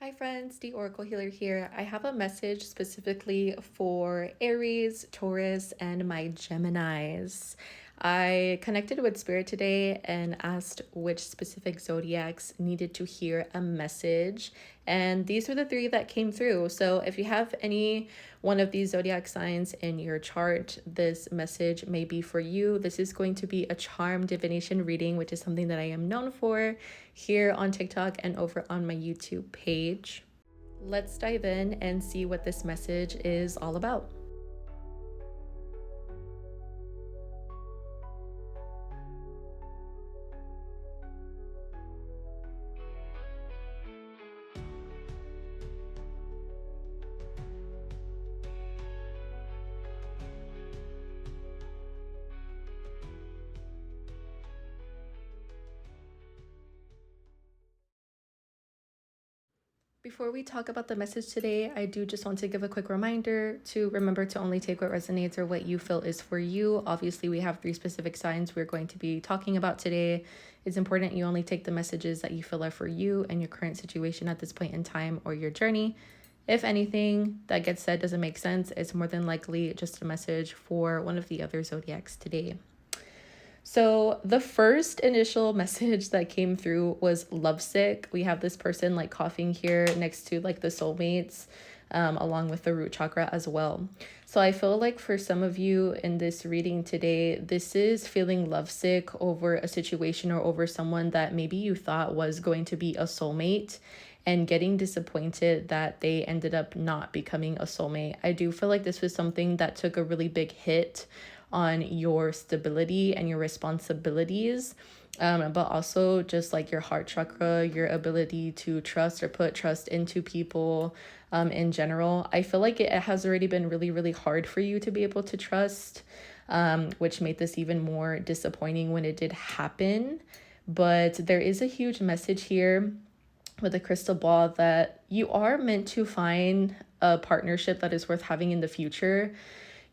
Hi friends, the Oracle Healer here. I have a message specifically for Aries, Taurus, and my Geminis. I connected with Spirit today and asked which specific zodiacs needed to hear a message. And these were the three that came through. So if you have any one of these zodiac signs in your chart, this message may be for you. This is going to be a charm divination reading, which is something that I am known for here on TikTok and over on my YouTube page. Let's dive in and see what this message is all about. Before we talk about the message today, I do just want to give a quick reminder to remember to only take what resonates or what you feel is for you. Obviously, we have three specific signs we're going to be talking about today. It's important you only take the messages that you feel are for you and your current situation at this point in time or your journey. If anything that gets said doesn't make sense, it's more than likely just a message for one of the other zodiacs today. So the first initial message that came through was lovesick. We have this person like coughing here next to like the soulmates, along with the root chakra as well. So I feel like for some of you in this reading today, this is feeling lovesick over a situation or over someone that maybe you thought was going to be a soulmate and getting disappointed that they ended up not becoming a soulmate. I do feel like this was something that took a really big hit on your stability and your responsibilities, but also just like your heart chakra, your ability to trust or put trust into people in general. I feel like it has already been really, really hard for you to be able to trust, which made this even more disappointing when it did happen. But there is a huge message here with a crystal ball that you are meant to find a partnership that is worth having in the future.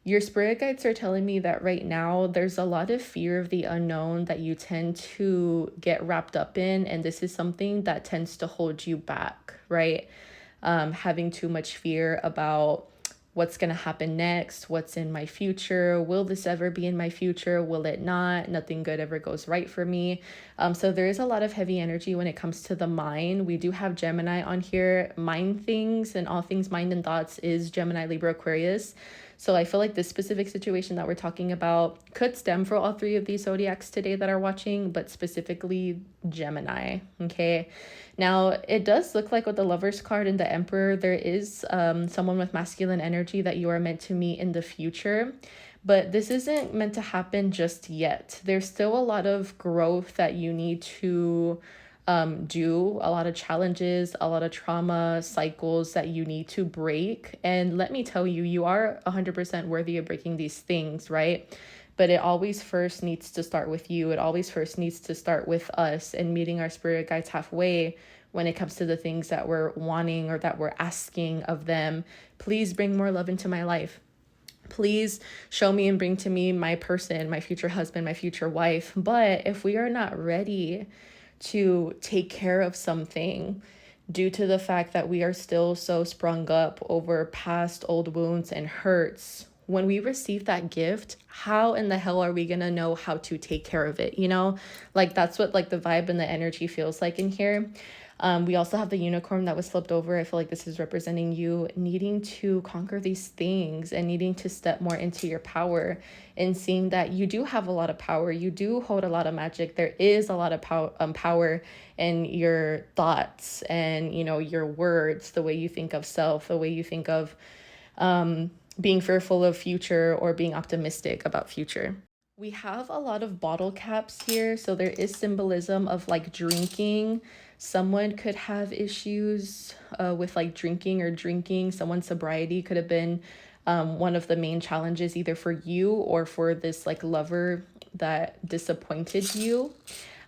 Your spirit guides are telling me that right now there's a lot of fear of the unknown that you tend to get wrapped up in, and this is something that tends to hold you back, right? Having too much fear about what's going to happen next, what's in my future, will this ever be in my future, will it not, nothing good ever goes right for me. So there is a lot of heavy energy when it comes to the mind. We do have Gemini on here. Mind things and all things mind and thoughts is Gemini, Libra, Aquarius. So I feel like this specific situation that we're talking about could stem for all three of these zodiacs today that are watching, but specifically Gemini, okay? Now, it does look like with the Lovers card and the Emperor, there is someone with masculine energy that you are meant to meet in the future. But this isn't meant to happen just yet. There's still a lot of growth that you need to do, a lot of challenges, a lot of trauma cycles that you need to break. And let me tell you, you are 100% worthy of breaking these things, right? But it always first needs to start with you. It always first needs to start with us and meeting our spirit guides halfway when it comes to the things that we're wanting or that we're asking of them. Please bring more love into my life. Please show me and bring to me my person, my future husband, my future wife. But if we are not ready to take care of something due to the fact that we are still so sprung up over past old wounds and hurts, when we receive that gift, how in the hell are we gonna know how to take care of it? You know, like that's what like the vibe and the energy feels like in here. We also have the unicorn that was flipped over. I feel like this is representing you needing to conquer these things and needing to step more into your power and seeing that you do have a lot of power. You do hold a lot of magic. There is a lot of power in your thoughts and, you know, your words, the way you think of self, the way you think of being fearful of future or being optimistic about future. We have a lot of bottle caps here, so there is symbolism of like drinking. Someone could have issues with like drinking or drinking. Someone's sobriety could have been one of the main challenges either for you or for this like lover that disappointed you.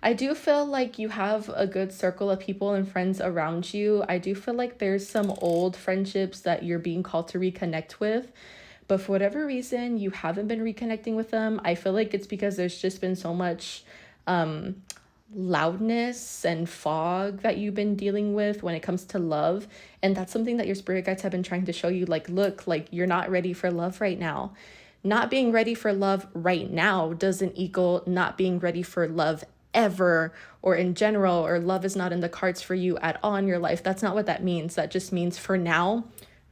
I do feel like you have a good circle of people and friends around you. I do feel like there's some old friendships that you're being called to reconnect with. But for whatever reason, you haven't been reconnecting with them. I feel like it's because there's just been so much loudness and fog that you've been dealing with when it comes to love. And that's something that your spirit guides have been trying to show you, like, look, like, you're not ready for love right now. Not being ready for love right now doesn't equal not being ready for love ever, or in general, or love is not in the cards for you at all in your life. That's not what that means. That just means for now,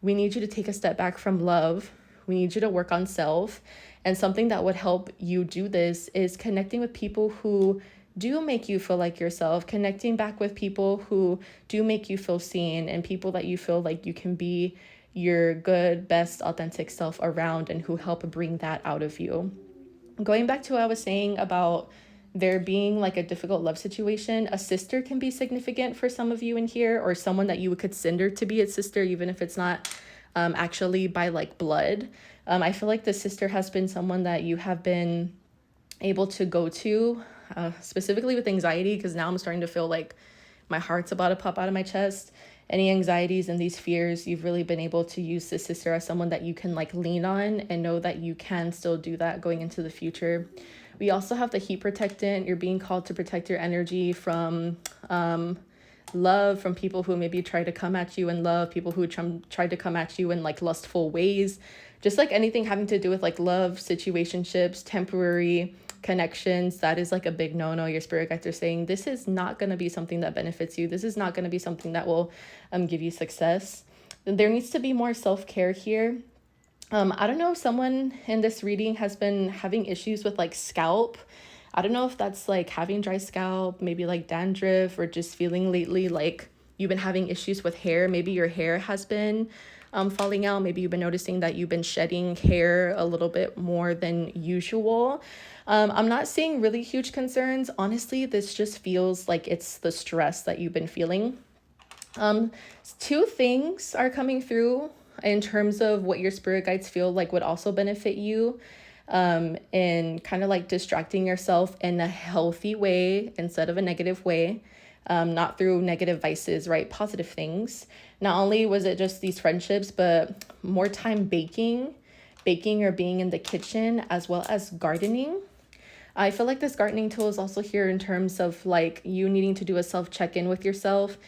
we need you to take a step back from love. We need you to work on self. And something that would help you do this is connecting with people who do make you feel like yourself, connecting back with people who do make you feel seen, and people that you feel like you can be your good, best, authentic self around, and who help bring that out of you. Going back to what I was saying about there being like a difficult love situation, a sister can be significant for some of you in here, or someone that you would consider to be a sister, even if it's not actually by like blood. I feel like the sister has been someone that you have been able to go to, specifically with anxiety, because now I'm starting to feel like my heart's about to pop out of my chest. Any anxieties and these fears, you've really been able to use the sister as someone that you can like lean on and know that you can still do that going into the future. We also have the heat protectant. You're being called to protect your energy from love, from people who maybe try to come at you in love, people who try to come at you in like lustful ways, just like anything having to do with like love, situationships, temporary connections. That is like a big no-no. Your spirit guides are saying this is not going to be something that benefits you. This is not going to be something that will give you success. There needs to be more self-care here. I don't know if someone in this reading has been having issues with like scalp. I don't know if that's like having dry scalp, maybe like dandruff, or just feeling lately like you've been having issues with hair. Maybe your hair has been falling out. Maybe you've been noticing that you've been shedding hair a little bit more than usual. I'm not seeing really huge concerns. Honestly, this just feels like it's the stress that you've been feeling. Two things are coming through in terms of what your spirit guides feel like would also benefit you, in kind of like distracting yourself in a healthy way instead of a negative way, not through negative vices, right? Positive things. Not only was it just these friendships, but more time baking or being in the kitchen, as well as gardening. I feel like this gardening tool is also here in terms of like you needing to do a self check-in with yourself.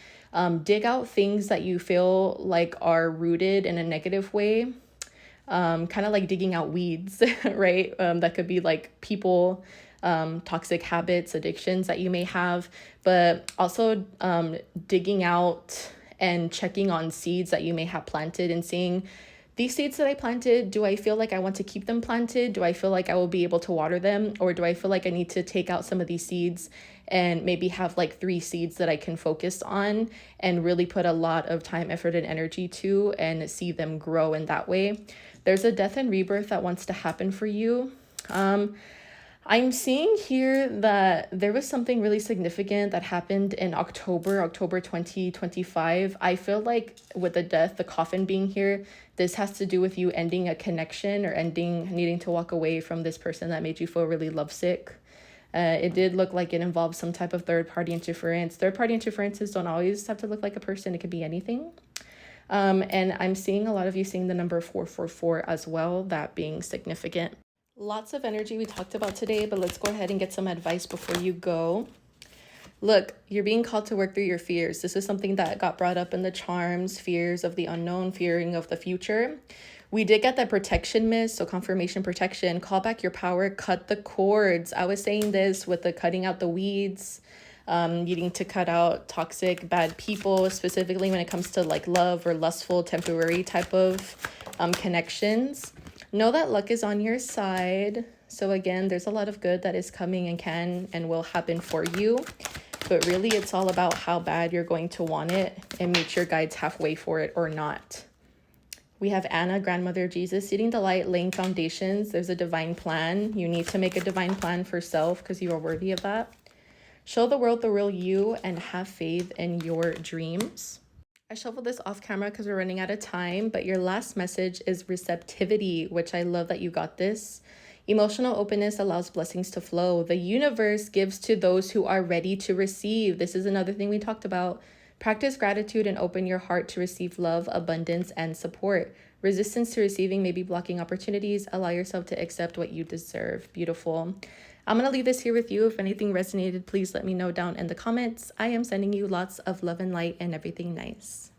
Dig out things that you feel like are rooted in a negative way. Kind of like digging out weeds, right? That could be like people, toxic habits, addictions that you may have, but also digging out and checking on seeds that you may have planted and seeing, these seeds that I planted, do I feel like I want to keep them planted? Do I feel like I will be able to water them? Or do I feel like I need to take out some of these seeds and maybe have like 3 seeds that I can focus on and really put a lot of time, effort, and energy to, and see them grow in that way? There's a death and rebirth that wants to happen for you. I'm seeing here that there was something really significant that happened in October 2025. I feel like with the death, the coffin being here, this has to do with you ending a connection or needing to walk away from this person that made you feel really lovesick. It did look like it involved some type of third-party interference. Third-party interferences don't always have to look like a person. It could be anything. And I'm seeing a lot of you seeing the number 444 as well, that being significant. Lots of energy we talked about today, but let's go ahead and get some advice before you go. Look, you're being called to work through your fears. This is something that got brought up in the charms, fears of the unknown, fearing of the future. We did get that protection miss, so confirmation protection. Call back your power, cut the cords. I was saying this with the cutting out the weeds, needing to cut out toxic, bad people, specifically when it comes to like love or lustful, temporary type of connections. Know that luck is on your side. So again, there's a lot of good that is coming and can and will happen for you. But really, it's all about how bad you're going to want it and meet your guides halfway for it or not. We have Anna, Grandmother of Jesus, seeding the light, laying foundations. There's a divine plan. You need to make a divine plan for self because you are worthy of that. Show the world the real you and have faith in your dreams. I shuffled this off camera because we're running out of time, but your last message is receptivity, which I love that you got this. Emotional openness allows blessings to flow. The universe gives to those who are ready to receive. This is another thing we talked about. Practice gratitude and open your heart to receive love, abundance, and support. Resistance to receiving may be blocking opportunities. Allow yourself to accept what you deserve. Beautiful. I'm going to leave this here with you. If anything resonated, please let me know down in the comments. I am sending you lots of love and light and everything nice.